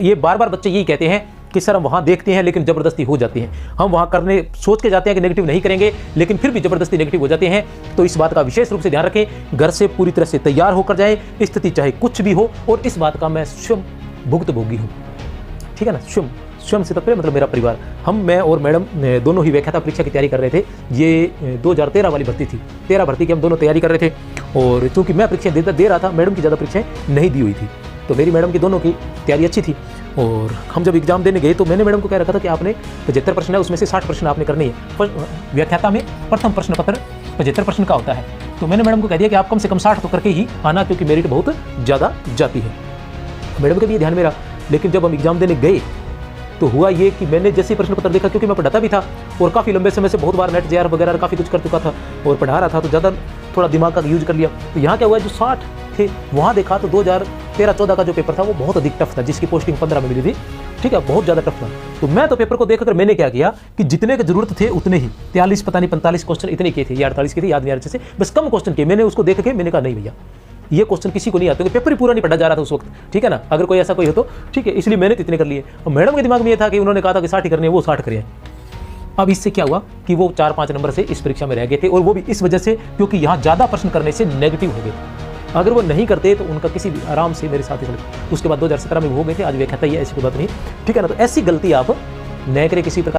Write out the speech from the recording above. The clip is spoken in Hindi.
ये बार बार बच्चे यही कहते हैं कि सर हम वहाँ देखते हैं लेकिन ज़बरदस्ती हो जाती है, हम वहाँ करने सोच के जाते हैं कि नेगेटिव नहीं करेंगे लेकिन फिर भी ज़बरदस्ती नेगेटिव हो जाते हैं। तो इस बात का विशेष रूप से ध्यान रखें, घर से पूरी तरह से तैयार होकर जाएं, स्थिति चाहे कुछ भी हो। और इस बात का मैं स्वयं भुक्तभोगी हूँ, ठीक है ना। स्वयं से तक मतलब मेरा परिवार, मैं और मैडम दोनों ही व्याख्याता परीक्षा की तैयारी कर रहे थे। ये 2013 वाली भर्ती थी, 13 भर्ती की हम दोनों तैयारी कर रहे थे। और चूँकि मैं परीक्षा दे रहा था, मैडम की ज़्यादा परीक्षाएँ नहीं दी हुई थी, तो मेरी मैडम की दोनों की तैयारी अच्छी थी। और हम जब एग्जाम देने गए तो मैंने मैडम को कह रखा था कि आपने 75 प्रश्न है, उसमें से 60 प्रश्न आपने करने हैं। व्याख्याता में प्रथम प्रश्न पत्र 75 प्रश्न का होता है, तो मैंने मैडम को कह दिया कि आप कम से कम 60 तो करके ही आना, क्योंकि मेरिट बहुत ज़्यादा जाती है। मैडम के भी ध्यान में रहा। लेकिन जब हम एग्जाम देने गए तो हुआ ये कि मैंने जैसे प्रश्न पत्र देखा, क्योंकि मैं पढ़ाता भी था और काफ़ी लंबे समय से बहुत बार नेट जेआर वगैरह काफ़ी कुछ कर चुका था और पढ़ा रहा था, तो ज़्यादा थोड़ा दिमाग का यूज कर लिया। तो यहाँ क्या हुआ, जो 60 थे वहाँ देखा तो 2013-14 का जो पेपर था वो बहुत अधिक टफ था, जिसकी पोस्टिंग 15 में मिली थी, ठीक है, बहुत ज़्यादा टफ था। तो मैं तो पेपर को देखकर मैंने क्या किया कि जितने की जरूरत थे उतने ही 43 पता नहीं 45 क्वेश्चन इतने किए थे या 48 के थे, याद नहीं आ रहे से, बस कम क्वेश्चन किए। मैंने उसको देख के मैंने कहा नहीं भैया ये क्वेश्चन किसी को नहीं आते, पेपर ही पूरा नहीं पढ़ा जा रहा था उस वक्त, ठीक है ना। अगर कोई ऐसा कोई हो तो ठीक है, इसलिए मैंने इतने कर लिए। और मैडम के दिमाग में ये था कि उन्होंने कहा था कि 60 ही करने, वो 60 करिए। अब इससे क्या हुआ कि वो 4-5 नंबर से इस परीक्षा में रह गए थे, और वो भी इस वजह से क्योंकि यहाँ ज़्यादा प्रश्न करने से नेगेटिव हो गए। अगर वो नहीं करते तो उनका किसी भी आराम से मेरे साथ ही चलते। उसके बाद 2017 में वो हो गए थे, आज व्याख्याता ही है, ऐसी कोई बात नहीं, ठीक है ना। तो ऐसी गलती आप न करें किसी प्रकार।